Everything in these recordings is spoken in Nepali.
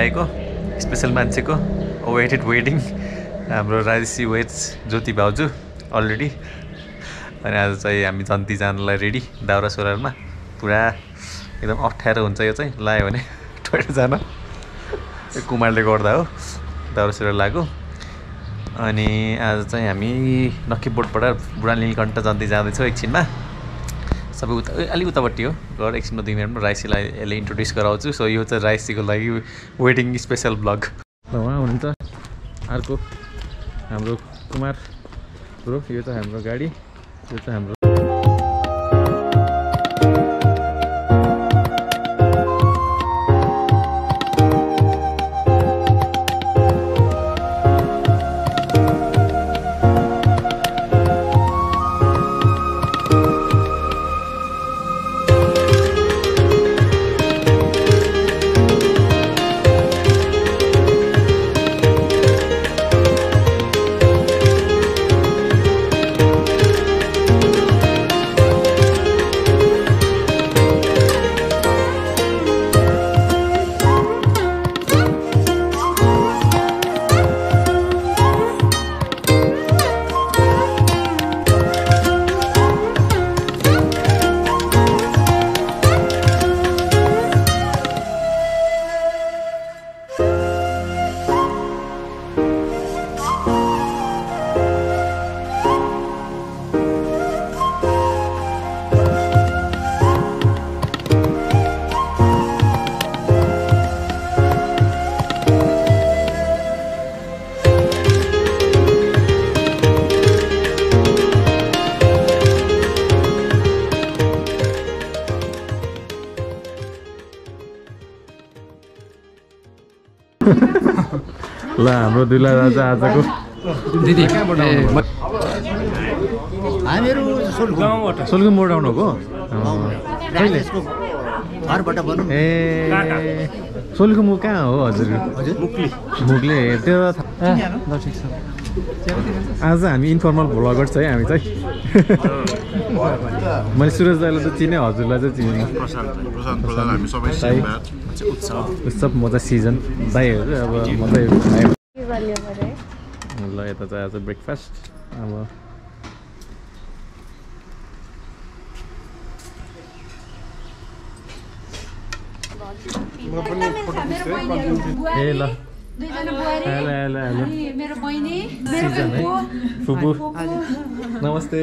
आएको स्पेशल मान्छेको अवेटेड वेडिङ हाम्रो राजेशी वेड्स ज्योति भाउजू अलरेडी अनि आज चाहिँ हामी जन्ती जानलाई रेडी दाउरा सुरुवालमा पुरा एकदम अप्ठ्यारो हुन्छ यो चाहिँ लाग्यो भने टोइलेट जान कुमारले गर्दा हो दाउरा सुरुवाल लाग्यो अनि आज चाहिँ हामी नक्कीबोटबाट बुढा नीलकण्ठ जन्ती जाँदैछौँ एकछिनमा सबै उता अलिक उतापट्टि हो गएर एकछिनमा 2 मिनटमा राइसीलाई यसले इन्ट्रोड्युस गराउँछु सो यो चाहिँ राइसीको लागि वेडिङ स्पेसल ब्लग उहाँ हुनुहुन्छ अर्को हाम्रो कुमार ब्रो यो चाहिँ हाम्रो गाडी यो चाहिँ हाम्रो ल हाम्रो दुला राजा आजको दिदी हामीहरू सोलुङबाट आउनुभयो राजेशको घरबाट भनौँ ए सोलुङ मु कहाँ हो हजुर मुगले त्यो आज हामी इन्फर्मल भ्लगर छ है हामी चाहिँ मैले सुरज दाइलाई त चिने हजुरलाई चाहिँ चिने उत्सव म चाहिँ सिजन दाइहरू अब म चाहिँ ल यता चाहिँ आज ब्रेकफास्ट अब ए ल मेरो बहिनी फुपू नमस्ते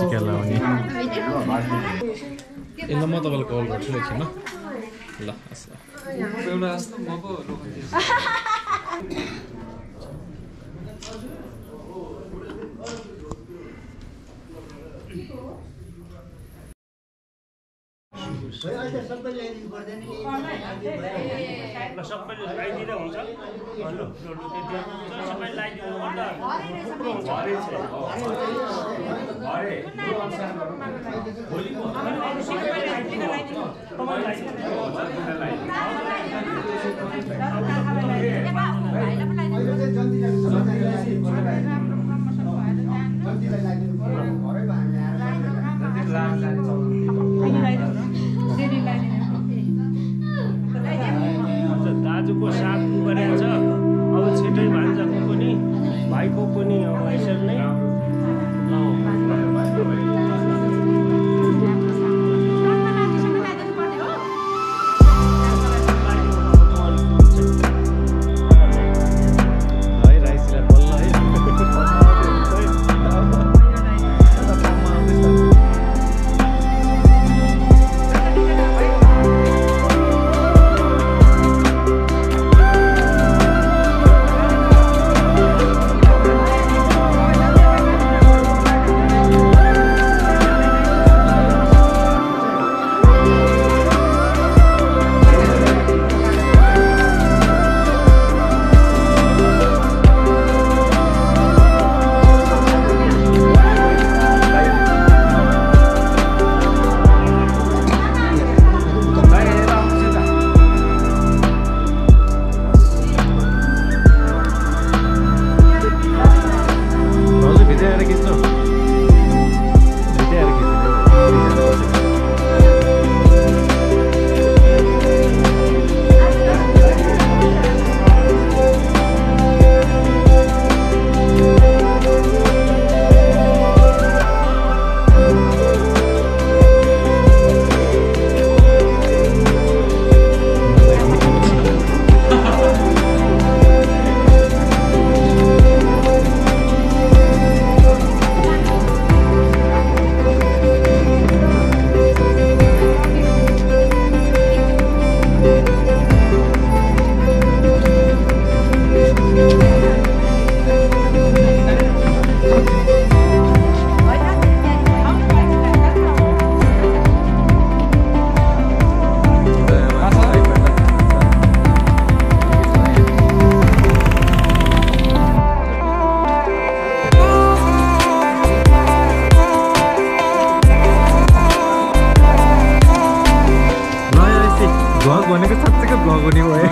टिका लाउने ल म तपाईँलाई कल गर्छु एकछिन ल सबैले पर्दैन सबैले लगाइदिँदा हुन्छ सबै लगाइदिनु पर्दा दाजुको साथ गरेको छ अब छिटै भान्जाको पनि भाइको पनि अब यसरी नै है राइस भनेको साँच्चैको भ्लग हुने भयो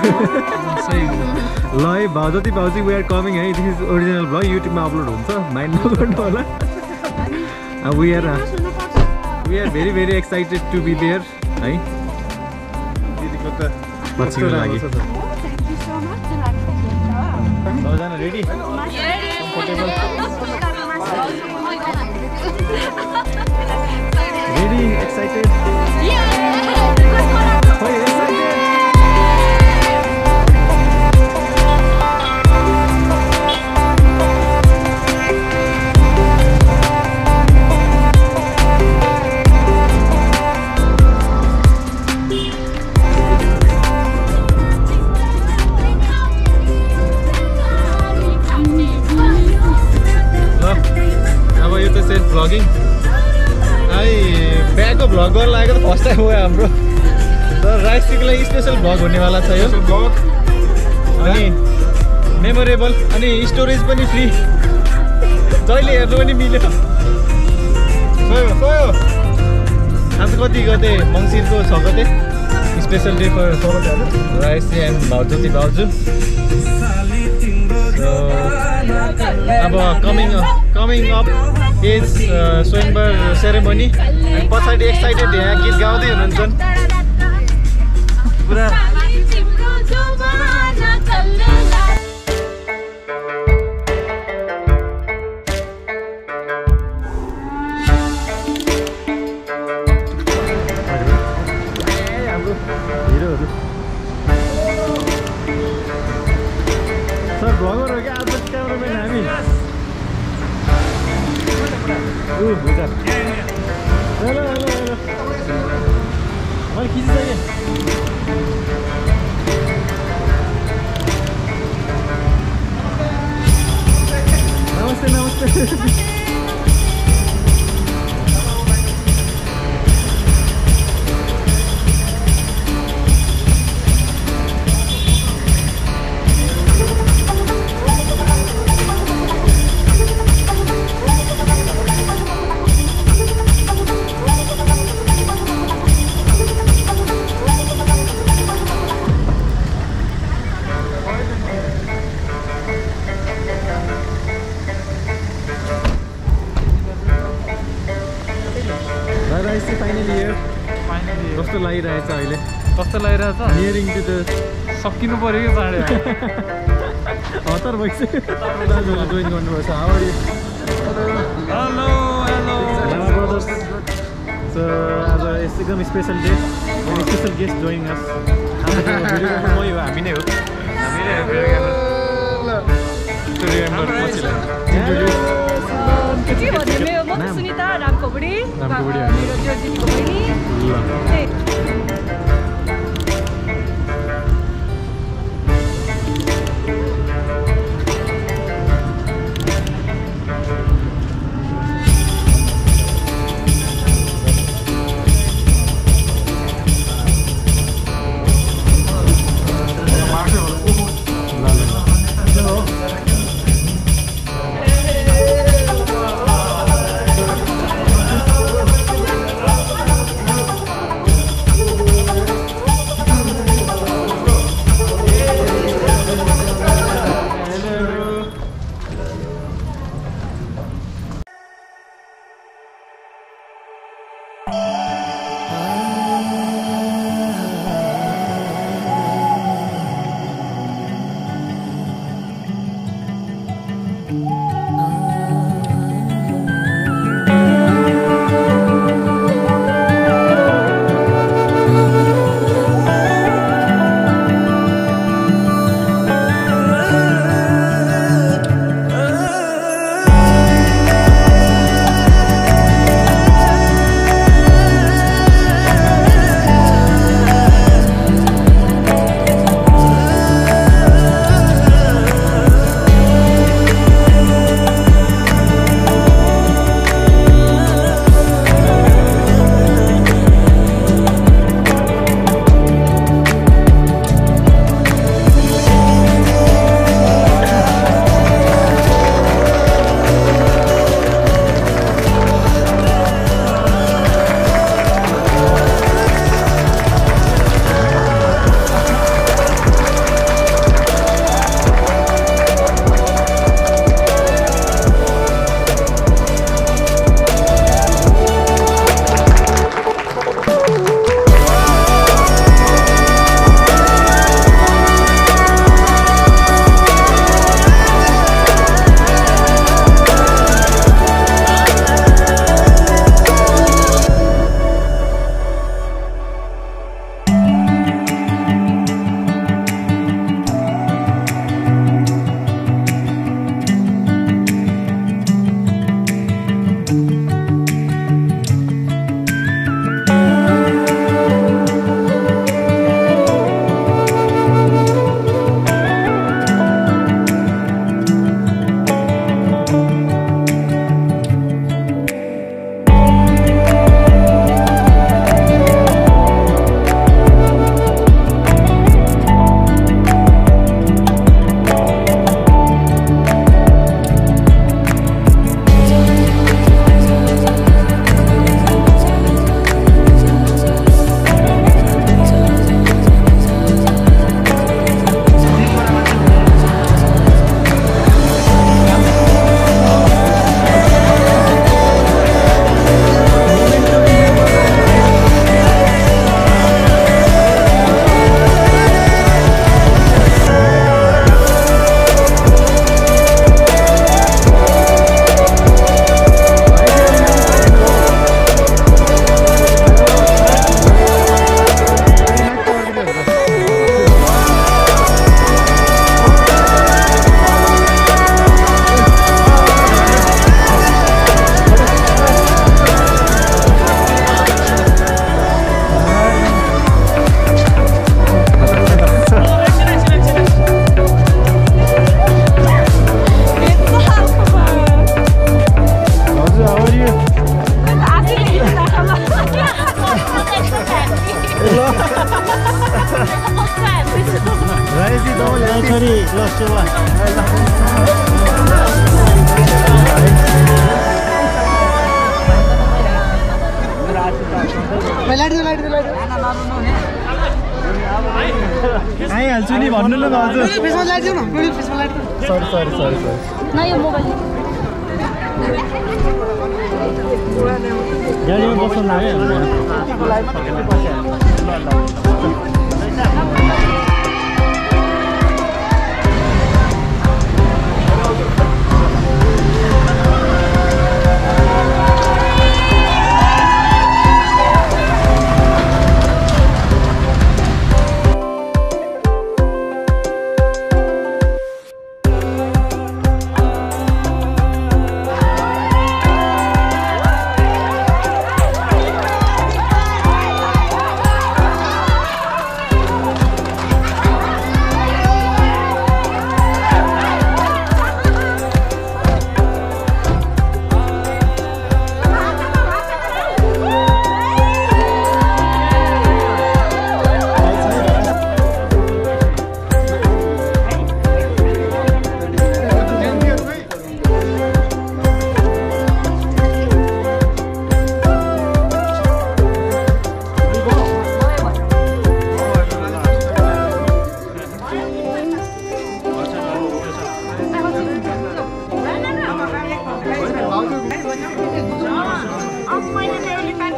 ल है भाउजती भाउजी वी आर कमिङ है दिस इज ओरिजिनल भ्लग युट्युबमा अपलोड हुन्छ माइन्ड नगर्नु होला we are very very excited to be there है पछिको लागि सबैजना रेडी रेडी एक्साइटेड भ्लगिङ है बिहाको भ्लग गर्न लागेको त फर्स्ट टाइम हो हाम्रो तर राइसको लागि स्पेसल भ्लग हुनेवाला छ यो भ्लग अनि मेमोरेबल अनि स्टोरेज पनि फ्री जहिले हेर्नु पनि मिल्यो आज कति गते मङ्सिरको 6 गते special day for rice and भाउजू अब कमिङ अप एज स्वयंवर सेरेमनी अनि पछाडि एक्साइटेड यहाँ गीत गाउँदै हुनुहुन्छ पुरा हाम्रो हिरोहरू सर भ्लगर हो क्या आज क्यामेराम्यान हामी हेलो मैले खिचिसकेँ नमस्ते कस्तो लागिरहेछ अहिले कस्तो लागिरहेछ नियरिङ टु द सकिनु पर्यो कि चाँडै हतार भइसक्यो दाजुहरूले जोइन गर्नुपर्छ how hello Lama brothers so आज एकदम special day special guest join us मै हो हामी नै हो सुनिता रामकोबुडी ज्योतिको बहिनी भन्नु न भाउजू फेसमा लाइट दिउ न फेसमा लाइट सरी न यो मोबाइल यहाँ बस्नु लाग्यो मैले